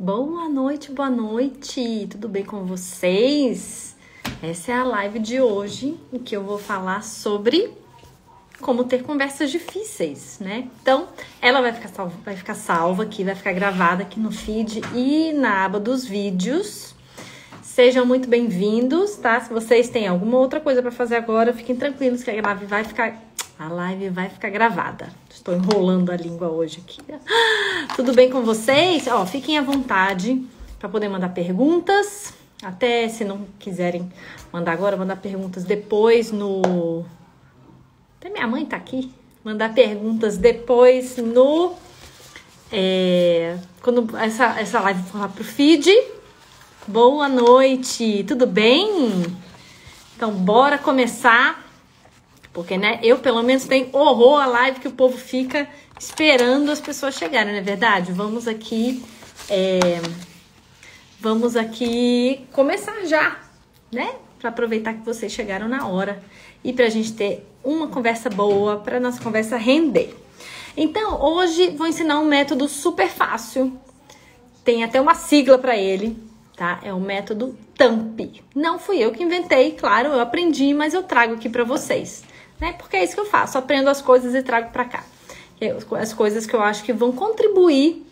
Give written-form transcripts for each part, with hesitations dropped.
Boa noite, tudo bem com vocês? Essa é a live de hoje em que eu vou falar sobre como ter conversas difíceis, né? Então, ela vai ficar salva aqui, vai ficar gravada aqui no feed e na aba dos vídeos. Sejam muito bem-vindos, tá? Se vocês têm alguma outra coisa para fazer agora, fiquem tranquilos que a live vai ficar gravada. Estou enrolando a língua hoje aqui. Tudo bem com vocês? Ó, fiquem à vontade para poder mandar perguntas. Até se não quiserem mandar agora, mandar perguntas depois no... Até minha mãe tá aqui. Mandar perguntas depois no... Quando essa live for lá pro feed. Boa noite, tudo bem? Então, bora começar. Porque, né, eu pelo menos tenho horror à live que o povo fica esperando as pessoas chegarem, não é verdade? Vamos aqui começar já, né? Para aproveitar que vocês chegaram na hora e pra gente ter uma conversa boa, pra nossa conversa render. Então, hoje vou ensinar um método super fácil, tem até uma sigla para ele, tá? É o método TAMP. Não fui eu que inventei, claro, eu aprendi, mas eu trago aqui para vocês. Né? Porque é isso que eu faço, aprendo as coisas e trago para cá. As coisas que eu acho que vão contribuir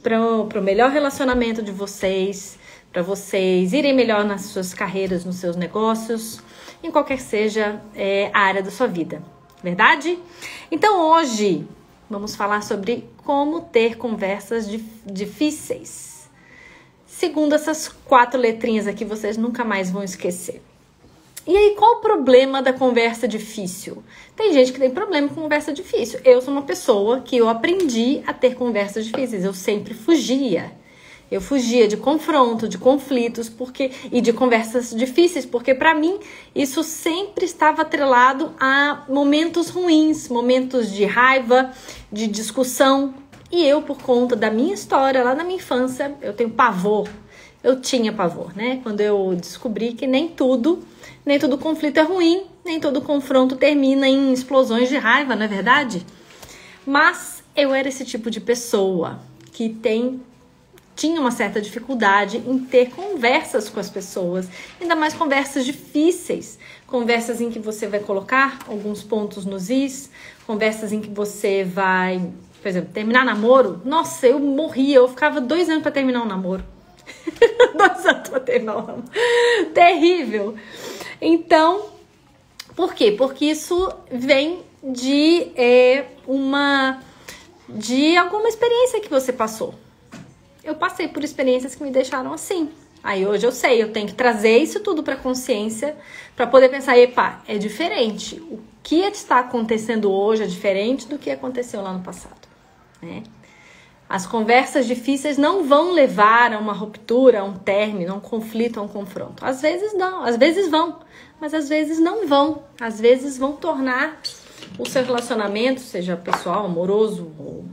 para o melhor relacionamento de vocês, para vocês irem melhor nas suas carreiras, nos seus negócios, em qualquer seja a área da sua vida. Verdade? Então hoje vamos falar sobre como ter conversas difíceis. Segundo essas 4 letrinhas aqui, vocês nunca mais vão esquecer. E aí, qual o problema da conversa difícil? Tem gente que tem problema com conversa difícil. Eu sou uma pessoa que eu aprendi a ter conversas difíceis. Eu sempre fugia. Eu fugia de confronto, de conflitos e de conversas difíceis, porque para mim isso sempre estava atrelado a momentos ruins, momentos de raiva, de discussão. E eu, por conta da minha história, lá na minha infância, eu tenho pavor. Eu tinha pavor, né? Quando eu descobri que nem todo conflito é ruim, nem todo confronto termina em explosões de raiva, não é verdade? Mas eu era esse tipo de pessoa que tinha uma certa dificuldade em ter conversas com as pessoas, ainda mais conversas difíceis, conversas em que você vai colocar alguns pontos nos is, conversas em que você vai, por exemplo, terminar namoro. Nossa, eu morria, eu ficava 2 anos para terminar um namoro. 2 anos para terminar um namoro. Terrível. Então, por quê? Porque isso vem de alguma experiência que você passou. Eu passei por experiências que me deixaram assim. Aí hoje eu sei, eu tenho que trazer isso tudo para consciência para poder pensar, epa, é diferente. O que está acontecendo hoje é diferente do que aconteceu lá no passado, né? As conversas difíceis não vão levar a uma ruptura, a um término, a um conflito, a um confronto. Às vezes não, às vezes vão, mas às vezes não vão. Às vezes vão tornar o seu relacionamento, seja pessoal, amoroso ou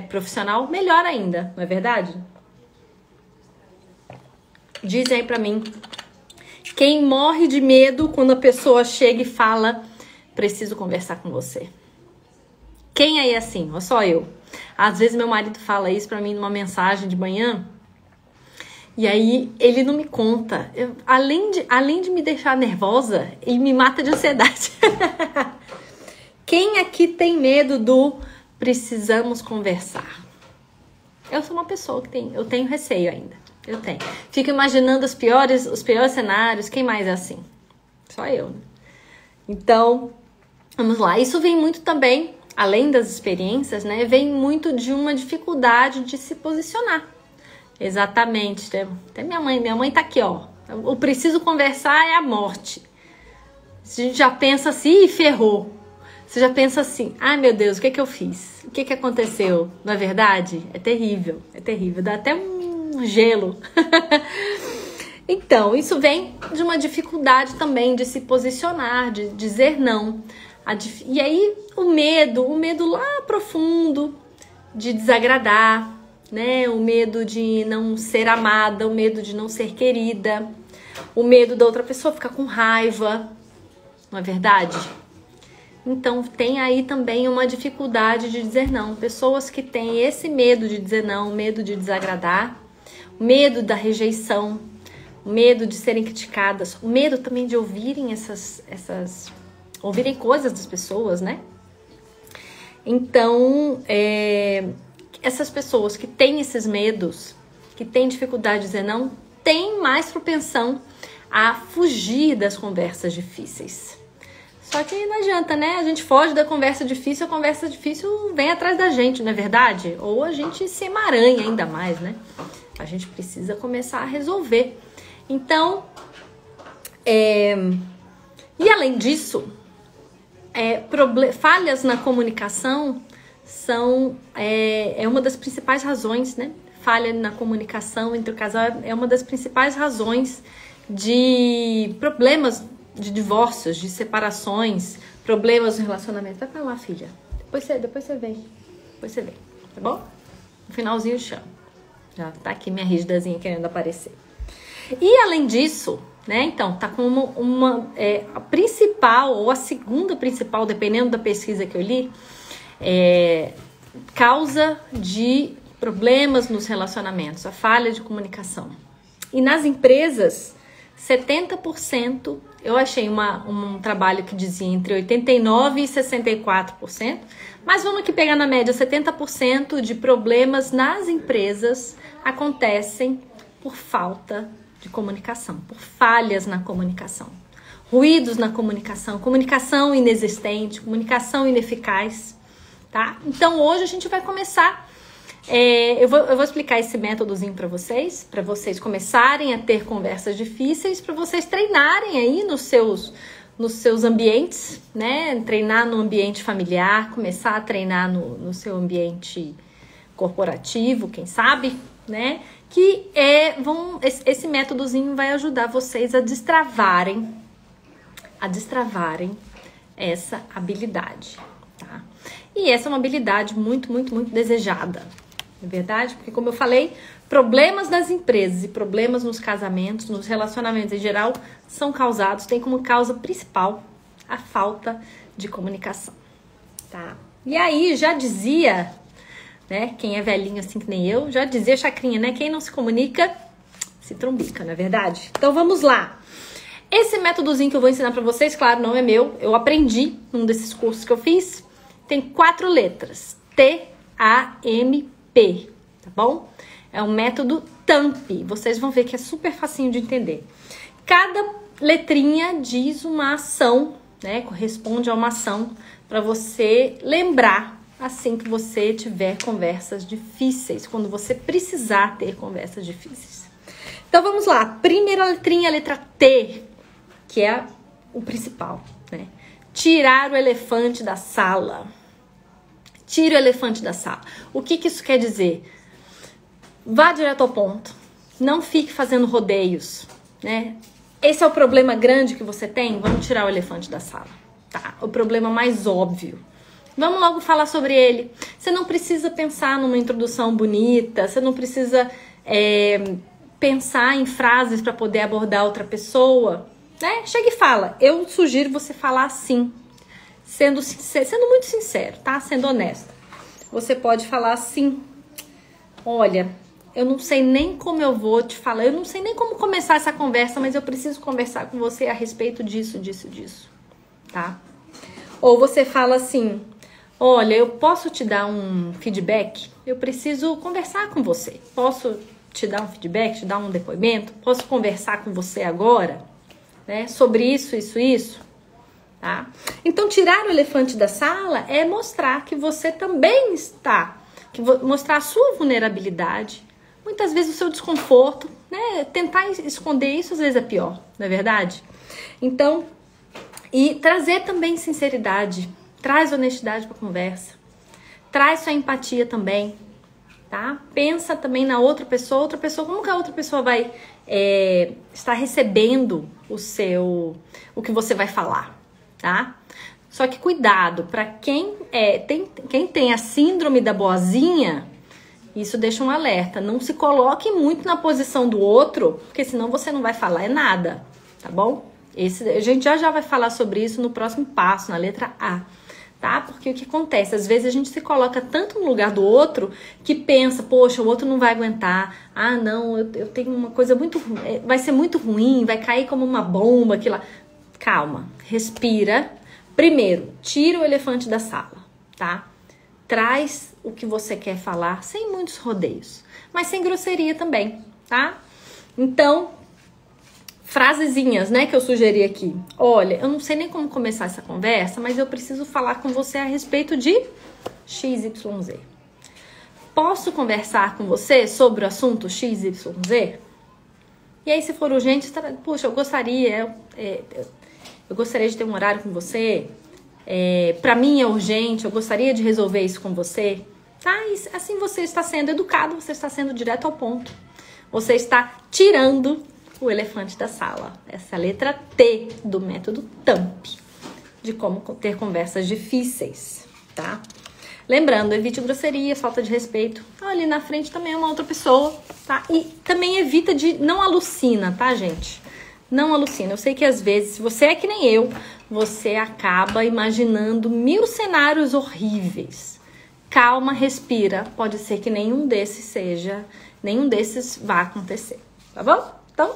profissional, melhor ainda, não é verdade? Dizem aí pra mim, quem morre de medo quando a pessoa chega e fala, preciso conversar com você. Quem aí é assim? Ou só eu? Às vezes meu marido fala isso pra mim numa mensagem de manhã e aí ele não me conta. Além de me deixar nervosa, ele me mata de ansiedade. Quem aqui tem medo do precisamos conversar? Eu sou uma pessoa que eu tenho receio ainda. Eu tenho. Fico imaginando os piores cenários. Quem mais é assim? Só eu, né? Então, vamos lá. Isso vem muito também, além das experiências, né? Vem muito de uma dificuldade de se posicionar. Exatamente. Até minha mãe tá aqui, ó. O preciso conversar é a morte. A gente já pensa assim, ferrou. Você já pensa assim, ai meu Deus, o que que eu fiz? O que que aconteceu? Não é verdade? É terrível, dá até um gelo. Então, isso vem de uma dificuldade também de se posicionar, de dizer não. E aí, o medo lá profundo de desagradar, né? O medo de não ser amada, o medo de não ser querida, o medo da outra pessoa ficar com raiva, não é verdade? Então, tem aí também uma dificuldade de dizer não. Pessoas que têm esse medo de dizer não, medo de desagradar, medo da rejeição, medo de serem criticadas, o medo também de ouvirem ouvirem coisas das pessoas, né? Então, essas pessoas que têm esses medos, que têm dificuldade de dizer não, têm mais propensão a fugir das conversas difíceis. Só que não adianta, né? A gente foge da conversa difícil, a conversa difícil vem atrás da gente, não é verdade? Ou a gente se emaranha ainda mais, né? A gente precisa começar a resolver. Então, e além disso, falhas na comunicação são uma das principais razões, né? Falha na comunicação entre o casal é uma das principais razões de problemas de divórcios, de separações, problemas no relacionamento. Vai pra lá, filha. Depois você vem. Depois você vem, tá bom? No finalzinho eu chamo. Já tá aqui minha rígidazinha querendo aparecer. E além disso, né? Então, tá como a principal ou a segunda principal, dependendo da pesquisa que eu li, causa de problemas nos relacionamentos, a falha de comunicação. E nas empresas, 70%, eu achei um trabalho que dizia entre 89% e 64%, mas vamos aqui pegar na média, 70% de problemas nas empresas acontecem por falta de comunicação, por falhas na comunicação, ruídos na comunicação, comunicação inexistente, comunicação ineficaz, tá? Então hoje a gente vai começar, eu vou explicar esse métodozinho para vocês começarem a ter conversas difíceis, para vocês treinarem aí nos seus ambientes, né? Treinar no ambiente familiar, começar a treinar no seu ambiente corporativo, quem sabe, né? Que esse métodozinho vai ajudar vocês a destravarem essa habilidade, tá? E essa é uma habilidade muito, muito, muito desejada, não é verdade? Porque, como eu falei, problemas nas empresas e problemas nos casamentos, nos relacionamentos em geral, tem como causa principal a falta de comunicação, tá? E aí, já dizia, né? Quem é velhinho assim que nem eu, já dizia Chacrinha, né? Quem não se comunica, se trombica, não é verdade? Então vamos lá. Esse métodozinho que eu vou ensinar pra vocês, claro, não é meu. Eu aprendi num desses cursos que eu fiz. Tem 4 letras. TAMP, tá bom? É um método TAMP. Vocês vão ver que é super facinho de entender. Cada letrinha diz uma ação, né? Corresponde a uma ação para você lembrar assim que você tiver conversas difíceis, quando você precisar ter conversas difíceis. Então vamos lá, primeira letrinha, a letra T, que é o principal, né? Tirar o elefante da sala. Tire o elefante da sala. O que isso quer dizer? Vá direto ao ponto. Não fique fazendo rodeios, né? Esse é o problema grande que você tem? Vamos tirar o elefante da sala, tá? O problema mais óbvio. Vamos logo falar sobre ele. Você não precisa pensar numa introdução bonita, você não precisa pensar em frases para poder abordar outra pessoa, né? Chega e fala. Eu sugiro você falar assim, sendo muito sincero, tá? Sendo honesto. Você pode falar assim: olha, eu não sei nem como eu vou te falar, eu não sei nem como começar essa conversa, mas eu preciso conversar com você a respeito disso, tá? Ou você fala assim: olha, eu posso te dar um feedback? Eu preciso conversar com você. Posso te dar um feedback, te dar um depoimento? Posso conversar com você agora, né? Sobre isso, tá? Então, tirar o elefante da sala é mostrar que você também mostrar a sua vulnerabilidade, muitas vezes o seu desconforto, né? Tentar esconder isso às vezes é pior, não é verdade? Então, e trazer também sinceridade. Traz honestidade para a conversa. Traz sua empatia também, tá? Pensa também na outra pessoa. Como que a outra pessoa vai estar recebendo o que você vai falar, tá? Só que cuidado, para quem tem a síndrome da boazinha, isso deixa um alerta. Não se coloque muito na posição do outro, porque senão você não vai falar nada, tá bom? A gente já vai falar sobre isso no próximo passo, na letra A. tá? Porque o que acontece? Às vezes a gente se coloca tanto no lugar do outro que pensa, poxa, o outro não vai aguentar. Ah, não, eu tenho uma coisa muito ruim, vai ser muito ruim, vai cair como uma bomba, aquilo lá. Calma, respira. Primeiro, tira o elefante da sala, tá? Traz o que você quer falar sem muitos rodeios, mas sem grosseria também, tá? Então, frasezinhas, né, que eu sugeri aqui. Olha, eu não sei nem como começar essa conversa, mas eu preciso falar com você a respeito de XYZ. Posso conversar com você sobre o assunto XYZ? E aí, se for urgente, puxa, eu gostaria de ter um horário com você. Pra mim é urgente, eu gostaria de resolver isso com você. Tá? E assim você está sendo educado, você está sendo direto ao ponto. Você está tirando o elefante da sala. Essa é a letra T do método TAMP, de como ter conversas difíceis, tá? Lembrando, evite grosseria, falta de respeito. Ali na frente também é uma outra pessoa, tá? E também evita não alucina, tá, gente? Não alucina. Eu sei que às vezes, se você é que nem eu, você acaba imaginando 1000 cenários horríveis. Calma, respira. Pode ser que nenhum desses vá acontecer, tá bom? Então,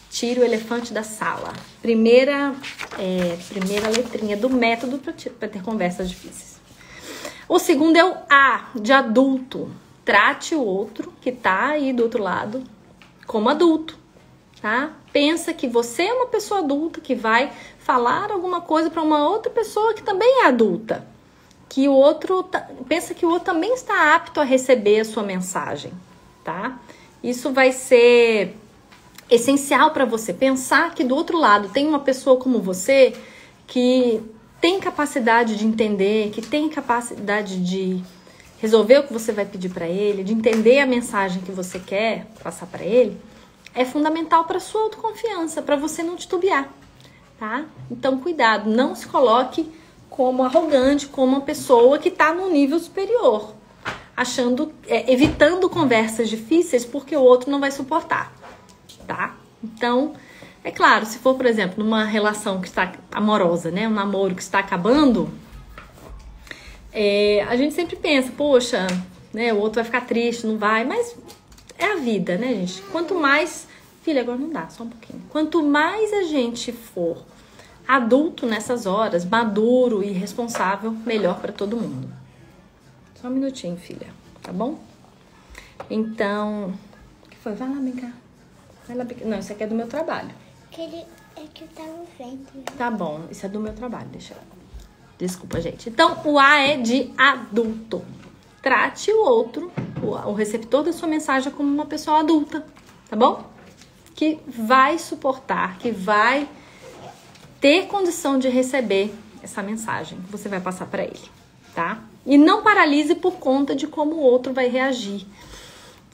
tira o elefante da sala. Primeira letrinha do método para ter conversas difíceis. O segundo é o A, de adulto. Trate o outro que tá aí do outro lado como adulto, tá? Pensa que você é uma pessoa adulta que vai falar alguma coisa para uma outra pessoa que também é adulta. Que o outro pensa que o outro também está apto a receber a sua mensagem, tá? Isso vai ser essencial para você pensar que do outro lado tem uma pessoa como você que tem capacidade de entender, que tem capacidade de resolver o que você vai pedir para ele, de entender a mensagem que você quer passar para ele, é fundamental para sua autoconfiança, para você não titubear, tá? Então, cuidado, não se coloque como arrogante, como uma pessoa que está num nível superior, evitando conversas difíceis porque o outro não vai suportar, tá? Então, é claro, se for, por exemplo, numa relação que está amorosa, né, um namoro que está acabando, a gente sempre pensa, poxa, né, o outro vai ficar triste, não vai, mas é a vida, né, gente? Quanto mais, filha, agora não dá, só um pouquinho. Quanto mais a gente for adulto nessas horas, maduro e responsável, melhor para todo mundo. Só um minutinho, filha, tá bom? Então, o que foi? Vai lá brincar. Não, isso aqui é do meu trabalho. É que eu tava vendo. Tá bom, isso é do meu trabalho, deixa eu... Desculpa, gente. Então, o A é de adulto. Trate o outro, o receptor da sua mensagem, como uma pessoa adulta, tá bom? Que vai suportar, que vai ter condição de receber essa mensagem que você vai passar para ele, tá? E não paralise por conta de como o outro vai reagir,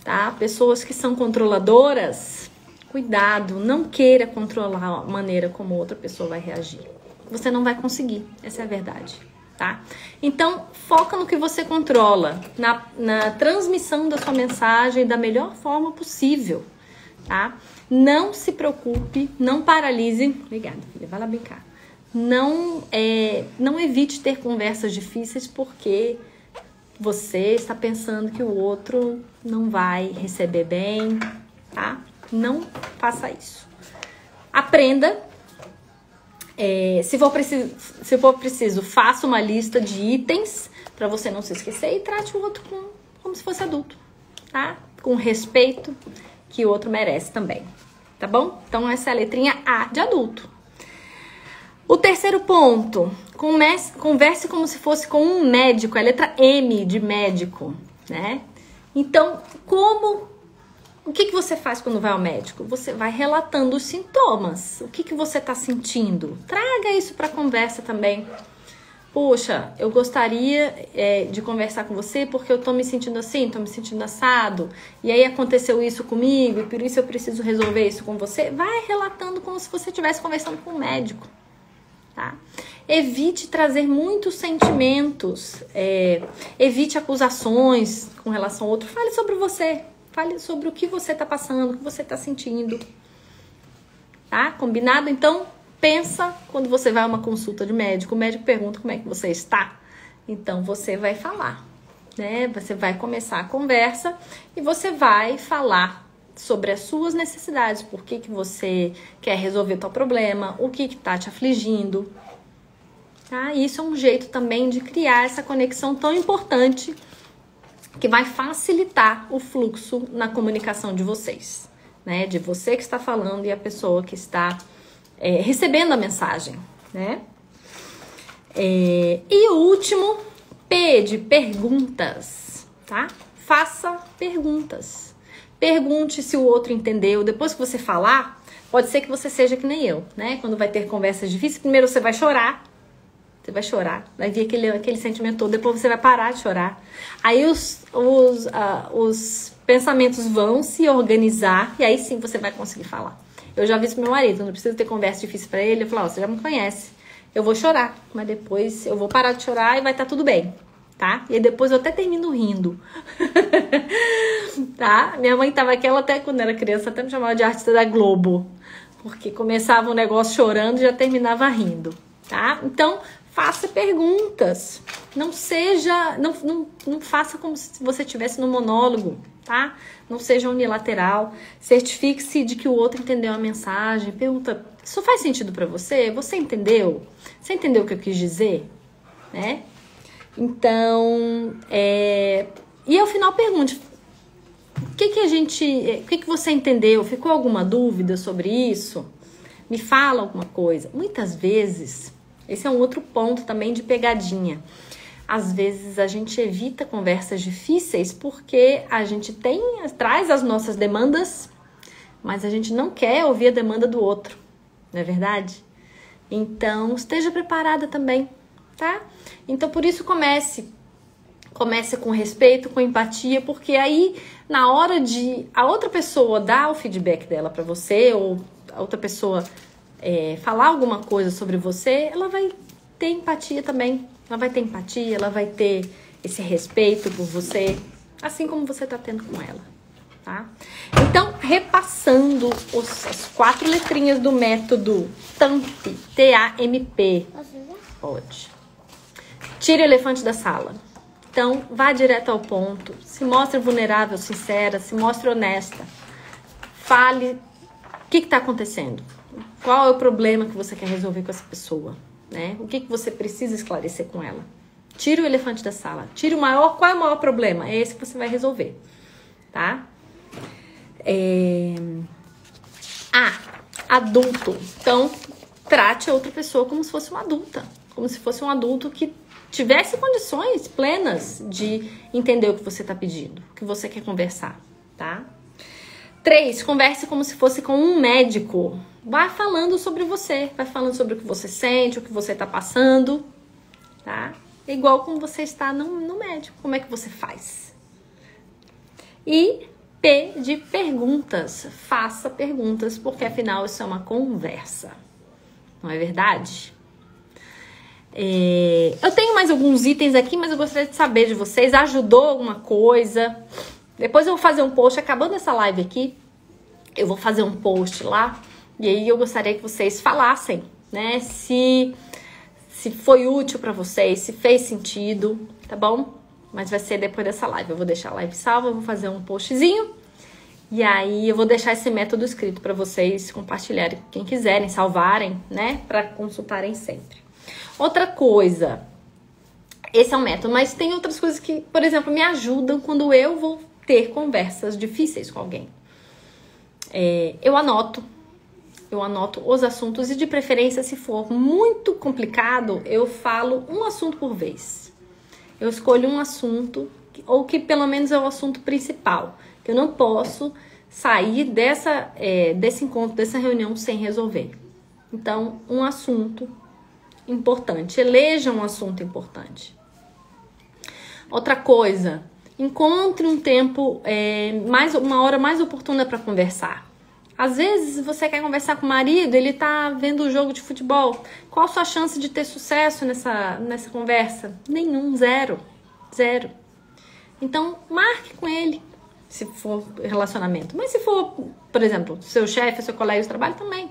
tá? Pessoas que são controladoras, cuidado, não queira controlar a maneira como outra pessoa vai reagir. Você não vai conseguir, essa é a verdade, tá? Então, foca no que você controla, na transmissão da sua mensagem da melhor forma possível, tá? Não se preocupe, não paralise. Obrigada, filha, vai lá brincar. Não evite ter conversas difíceis porque você está pensando que o outro não vai receber bem, tá? Não faça isso. Aprenda. Se for preciso, faça uma lista de itens para você não se esquecer e trate o outro como se fosse adulto, tá? Com respeito que o outro merece também, tá bom? Então, essa é a letrinha A de adulto. O terceiro ponto, converse como se fosse com um médico, é a letra M de médico, né? Então, o que você faz quando vai ao médico? Você vai relatando os sintomas. O que você está sentindo? Traga isso para a conversa também. Poxa, eu gostaria de conversar com você porque eu tô me sentindo assim, tô me sentindo assado. E aí aconteceu isso comigo e por isso eu preciso resolver isso com você. Vai relatando como se você estivesse conversando com um médico, tá? Evite trazer muitos sentimentos. Evite acusações com relação ao outro. Fale sobre você. Fale sobre o que você tá passando, o que você tá sentindo. Tá? Combinado? Então, pensa quando você vai a uma consulta de médico. O médico pergunta como é que você está. Então, você vai falar, né? Você vai começar a conversa e você vai falar sobre as suas necessidades, por que você quer resolver o teu problema, o que tá te afligindo, tá? Isso é um jeito também de criar essa conexão tão importante que vai facilitar o fluxo na comunicação de vocês, né? De você que está falando e a pessoa que está recebendo a mensagem, né? E o último, P de perguntas, tá? Faça perguntas. Pergunte se o outro entendeu. Depois que você falar, pode ser que você seja que nem eu, né? Quando vai ter conversas difíceis, primeiro você vai chorar. Você vai chorar, vai vir aquele sentimento todo, depois você vai parar de chorar. Aí os pensamentos vão se organizar e aí sim você vai conseguir falar. Eu já aviso pro meu marido, não precisa ter conversa difícil pra ele. Eu falo, você já me conhece, eu vou chorar, mas depois eu vou parar de chorar e vai estar tudo bem, tá? E depois eu até termino rindo, tá? Minha mãe tava aqui, ela até quando era criança, até me chamava de artista da Globo, porque começava um negócio chorando e já terminava rindo, tá? Então, faça perguntas, não faça como se você estivesse no monólogo, tá? Não seja unilateral, certifique-se de que o outro entendeu a mensagem, pergunta, isso faz sentido pra você? Você entendeu? Você entendeu o que eu quis dizer? Né? Então, e ao final pergunte, o que você entendeu? Ficou alguma dúvida sobre isso? Me fala alguma coisa. Muitas vezes, esse é um outro ponto também de pegadinha. Às vezes a gente evita conversas difíceis porque a gente traz as nossas demandas, mas a gente não quer ouvir a demanda do outro, não é verdade? Então, esteja preparada também, tá? Então, por isso comece com respeito, com empatia, porque aí, na hora de a outra pessoa dar o feedback dela pra você, ou a outra pessoa falar alguma coisa sobre você, ela vai ter empatia também. Ela vai ter empatia, ela vai ter esse respeito por você, assim como você tá tendo com ela, tá? Então, repassando as 4 letrinhas do método TAMP, T-A-M-P. Pode. Tire o elefante da sala. Então, vá direto ao ponto. Se mostre vulnerável, sincera, se mostre honesta. Fale o que está acontecendo. Qual é o problema que você quer resolver com essa pessoa? Né? O que você precisa esclarecer com ela? Tire o elefante da sala. Qual é o maior problema? É esse que você vai resolver. Tá? Adulto. Então, trate a outra pessoa como se fosse uma adulta. Como se fosse um adulto que tivesse condições plenas de entender o que você está pedindo, o que você quer conversar, tá? 3, converse como se fosse com um médico. Vai falando sobre você, vai falando sobre o que você sente, o que você está passando, tá? Igual como você está no médico, como é que você faz? E P de perguntas, faça perguntas, porque afinal isso é uma conversa, não é verdade? Eu tenho mais alguns itens aqui, mas eu gostaria de saber de vocês, ajudou alguma coisa? Depois eu vou fazer um post, acabando essa live aqui, eu vou fazer um post lá, e aí eu gostaria que vocês falassem, né, se foi útil pra vocês, se fez sentido, tá bom? Mas vai ser depois dessa live, eu vou deixar a live salva, eu vou fazer um postzinho, e aí eu vou deixar esse método escrito pra vocês compartilharem, quem quiserem, salvarem, né, pra consultarem sempre. Outra coisa, esse é um método, mas tem outras coisas que, por exemplo, me ajudam quando eu vou ter conversas difíceis com alguém. Eu anoto os assuntos e, de preferência, se for muito complicado, eu falo um assunto por vez. Eu escolho um assunto, ou que pelo menos é o assunto principal, que eu não posso sair desse encontro, dessa reunião sem resolver. Então, um assunto importante, eleja um assunto importante. Outra coisa, encontre um tempo, uma hora mais oportuna para conversar. Às vezes você quer conversar com o marido, ele tá vendo o jogo de futebol. Qual a sua chance de ter sucesso nessa conversa? Nenhum, zero. Então, marque com ele, se for relacionamento. Mas se for, por exemplo, seu chefe, seu colega de trabalho também,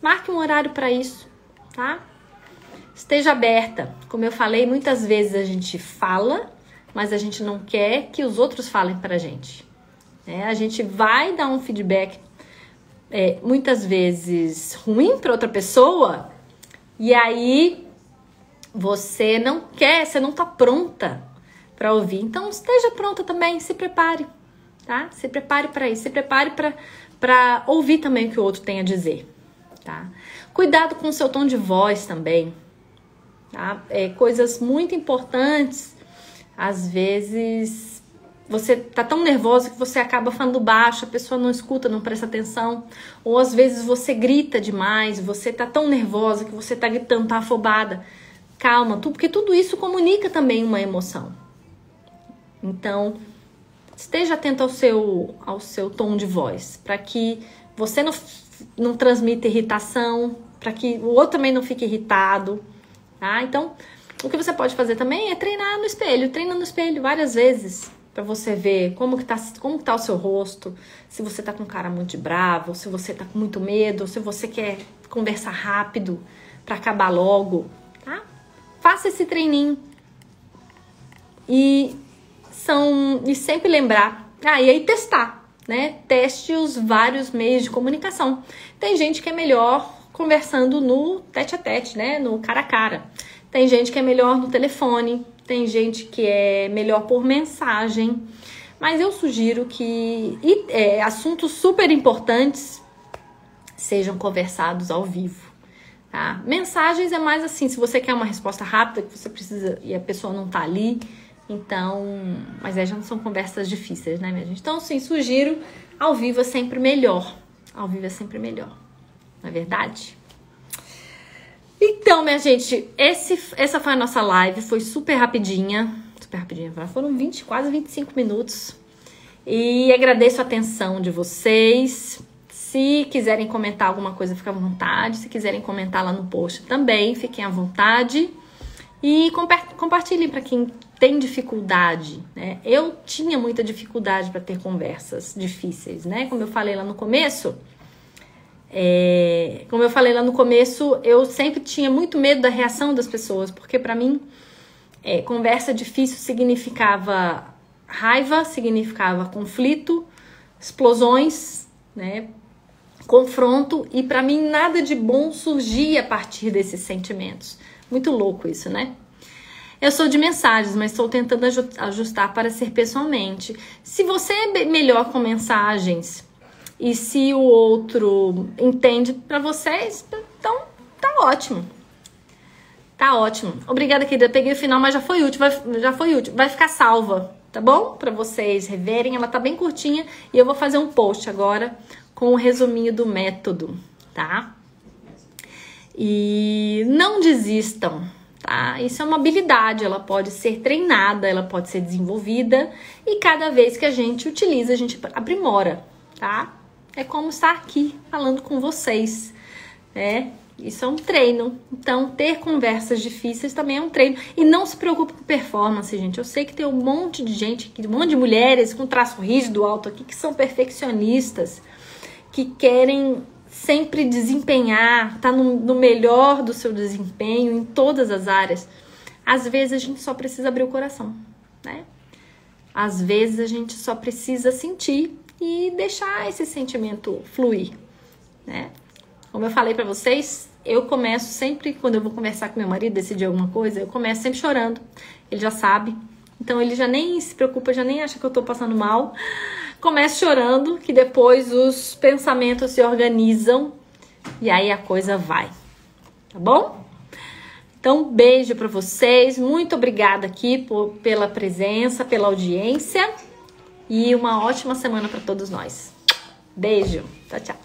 marque um horário para isso, tá? esteja aberta. Como eu falei, muitas vezes a gente fala, mas a gente não quer que os outros falem pra gente. A gente vai dar um feedback muitas vezes ruim para outra pessoa, e aí você não quer, você não tá pronta para ouvir. Então esteja pronta também, se prepare, tá? Se prepare para isso, se prepare para ouvir também o que o outro tem a dizer, tá? Cuidado com o seu tom de voz também, tá? Coisas muito importantes. Às vezes você tá tão nervoso que você acaba falando baixo, a pessoa não escuta, não presta atenção. Ou às vezes você grita demais, você tá tão nervosa que você tá gritando, tá afobada. Calma, porque tudo isso comunica também uma emoção. Então, esteja atento ao seu tom de voz, para que você não transmita irritação, para que o outro também não fique irritado, tá? Então, o que você pode fazer também é treinar no espelho. Treina no espelho várias vezes, para você ver como que tá o seu rosto, se você tá com cara muito bravo, se você tá com muito medo, se você quer conversar rápido para acabar logo, tá? Faça esse treininho. E sempre lembrar, e aí testar, né? Teste os vários meios de comunicação. Tem gente que é melhor conversando no tete-a-tete, né? No cara a cara. Tem gente que é melhor no telefone, tem gente que é melhor por mensagem. Mas eu sugiro que assuntos super importantes sejam conversados ao vivo, tá? Mensagens é mais assim, se você quer uma resposta rápida, que você precisa e a pessoa não tá ali, então... Mas já não são conversas difíceis, né, minha gente? Então, sim, sugiro, ao vivo é sempre melhor. Ao vivo é sempre melhor, não é verdade? Então, minha gente, essa foi a nossa live, foi super rapidinha, foram quase 25 minutos. E agradeço a atenção de vocês. Se quiserem comentar alguma coisa, fica à vontade. Se quiserem comentar lá no post também, fiquem à vontade. E compartilhem para quem tem dificuldade, né? Eu tinha muita dificuldade para ter conversas difíceis, né? Como eu falei lá no começo... eu sempre tinha muito medo da reação das pessoas, porque para mim, conversa difícil significava raiva, significava conflito, explosões, né, confronto, e para mim nada de bom surgia a partir desses sentimentos. Muito louco isso, né? Eu sou de mensagens, mas estou tentando ajustar para ser pessoalmente. Se você é melhor com mensagens... E se o outro entende pra vocês, então tá ótimo. Tá ótimo. Obrigada, querida. Peguei o final, mas já foi útil. Vai ficar salva, tá bom? Pra vocês reverem. Ela tá bem curtinha. E eu vou fazer um post agora com o resuminho do método, tá? E não desistam, tá? Isso é uma habilidade. Ela pode ser treinada, ela pode ser desenvolvida. E cada vez que a gente utiliza, a gente aprimora, tá? É como estar aqui falando com vocês, né? Isso é um treino. Então, ter conversas difíceis também é um treino. E não se preocupe com performance, gente. Eu sei que tem um monte de gente, um monte de mulheres com traço rígido alto aqui, que são perfeccionistas, que querem sempre desempenhar, tá no melhor do seu desempenho em todas as áreas. Às vezes, a gente só precisa abrir o coração, né? Às vezes, a gente só precisa sentir e deixar esse sentimento fluir, né? Como eu falei pra vocês, eu começo sempre, quando eu vou conversar com meu marido, decidir alguma coisa, eu começo sempre chorando. Ele já sabe. Então ele já nem se preocupa, já nem acha que eu tô passando mal. Começo chorando, que depois os pensamentos se organizam e aí a coisa vai. Tá bom? Então, beijo pra vocês. Muito obrigada aqui pela presença, pela audiência. E uma ótima semana para todos nós. Beijo. Tchau, tchau.